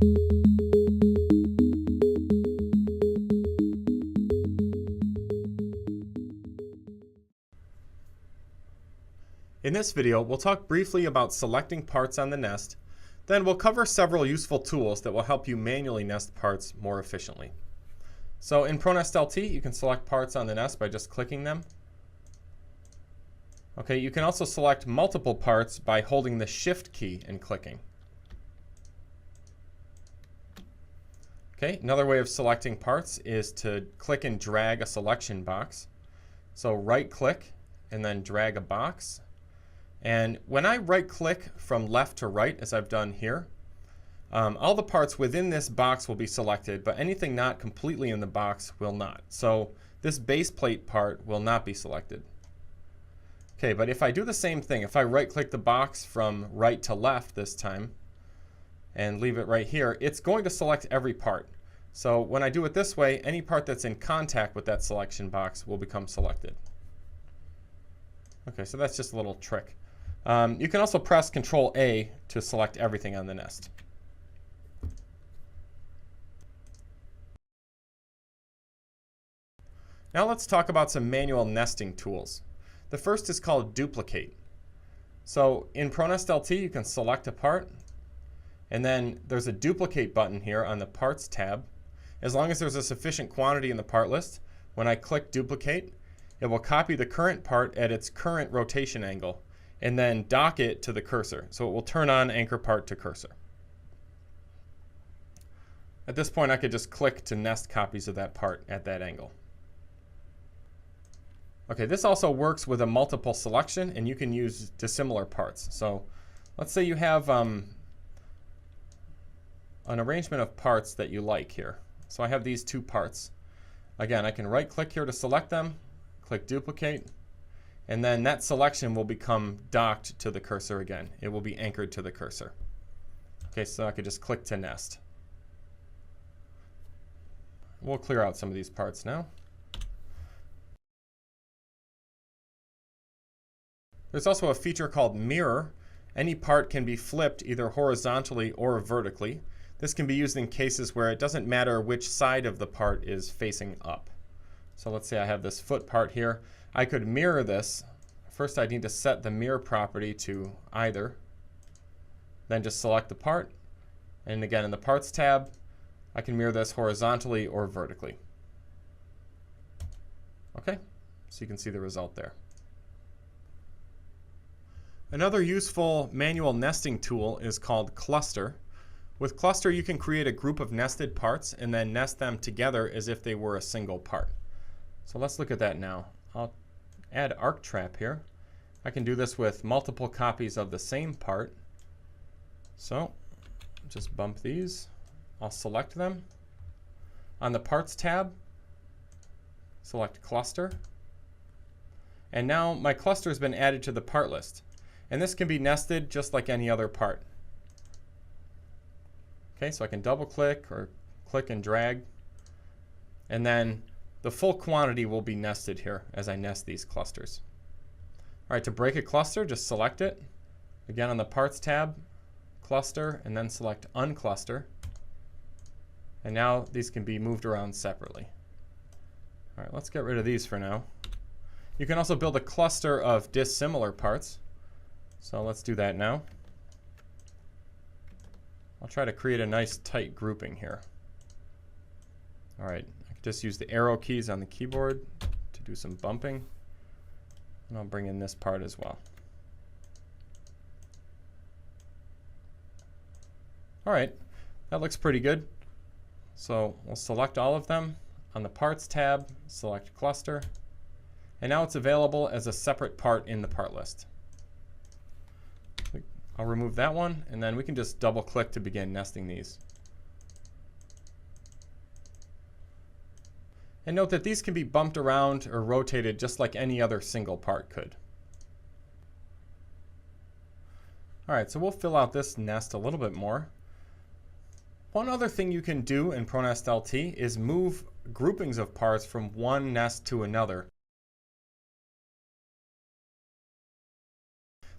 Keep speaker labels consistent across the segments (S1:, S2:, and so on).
S1: In this video, we'll talk briefly about selecting parts on the nest, then we'll cover several useful tools that will help you manually nest parts more efficiently. So in ProNest LT, you can select parts on the nest by just clicking them. Okay, you can also select multiple parts by holding the Shift key and clicking. Okay, another way of selecting parts is to click and drag a selection box. So right-click and then drag a box. And when I right-click from left to right, as I've done here, all the parts within this box will be selected, but anything not completely in the box will not. So this base plate part will not be selected. Okay, but if I do the same thing, if I right-click the box from right to left this time and leave it right here, it's going to select every part. So when I do it this way, any part that's in contact with that selection box will become selected. Okay, so that's just a little trick. You can also press Control A to select everything on the nest. Now let's talk about some manual nesting tools. The first is called Duplicate. So in ProNest LT, you can select a part, and then there's a Duplicate button here on the Parts tab. As long as there's a sufficient quantity in the part list, when I click Duplicate, it will copy the current part at its current rotation angle and then dock it to the cursor. So it will turn on anchor part to cursor. At this point, I could just click to nest copies of that part at that angle. Okay, this also works with a multiple selection, and you can use dissimilar parts. So let's say you have an arrangement of parts that you like here. So I have these two parts. Again, I can right-click here to select them, click Duplicate, and then that selection will become docked to the cursor again. It will be anchored to the cursor. Okay, so I could just click to nest. We'll clear out some of these parts now. There's also a feature called Mirror. Any part can be flipped either horizontally or vertically. This can be used in cases where it doesn't matter which side of the part is facing up. So let's say I have this foot part here. I could mirror this. First, I need to set the mirror property to either. Then just select the part. And again, in the Parts tab, I can mirror this horizontally or vertically. Okay, so you can see the result there. Another useful manual nesting tool is called Cluster. With Cluster, you can create a group of nested parts and then nest them together as if they were a single part. So let's look at that now. I'll add arc trap here. I can do this with multiple copies of the same part. So just bump these. I'll select them. On the Parts tab, select Cluster. And now my cluster has been added to the part list. And this can be nested just like any other part. Okay, so I can double click or click and drag. And then the full quantity will be nested here as I nest these clusters. All right, to break a cluster, just select it. Again, on the Parts tab, Cluster, and then select Uncluster. And now these can be moved around separately. All right, let's get rid of these for now. You can also build a cluster of dissimilar parts. So let's do that now. I'll try to create a nice tight grouping here. All right, I can just use the arrow keys on the keyboard to do some bumping. And I'll bring in this part as well. All right, that looks pretty good. So we'll select all of them. On the Parts tab, select Cluster. And now it's available as a separate part in the part list. I'll remove that one, and then we can just double click to begin nesting these. And note that these can be bumped around or rotated just like any other single part could. All right, so we'll fill out this nest a little bit more. One other thing you can do in ProNest LT is move groupings of parts from one nest to another.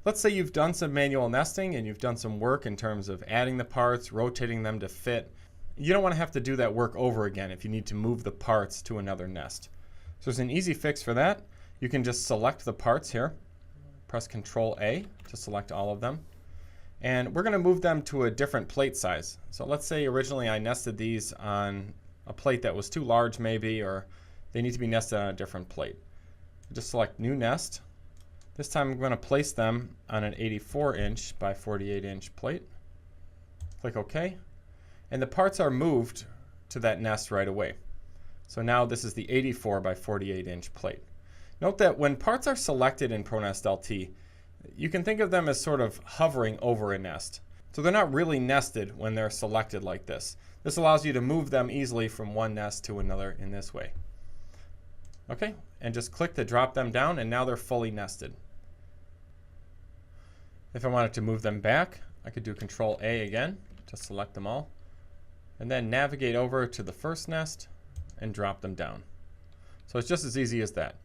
S1: let's say you've done some manual nesting and you've done some work in terms of adding the parts, rotating them to fit. You don't want to have to do that work over again if you need to move the parts to another nest. So there's an easy fix for that. You can just select the parts here. Press Control A to select all of them. And we're going to move them to a different plate size. So let's say originally I nested these on a plate that was too large maybe, or they need to be nested on a different plate. Just select New Nest. This time I'm going to place them on an 84-inch by 48-inch plate. Click OK. And the parts are moved to that nest right away. So now this is the 84 by 48-inch plate. Note that when parts are selected in ProNest LT, you can think of them as sort of hovering over a nest. So they're not really nested when they're selected like this. This allows you to move them easily from one nest to another in this way. Okay, and just click to drop them down, and now they're fully nested. If I wanted to move them back, I could do Control A again to select them all, and then navigate over to the first nest and drop them down. So it's just as easy as that.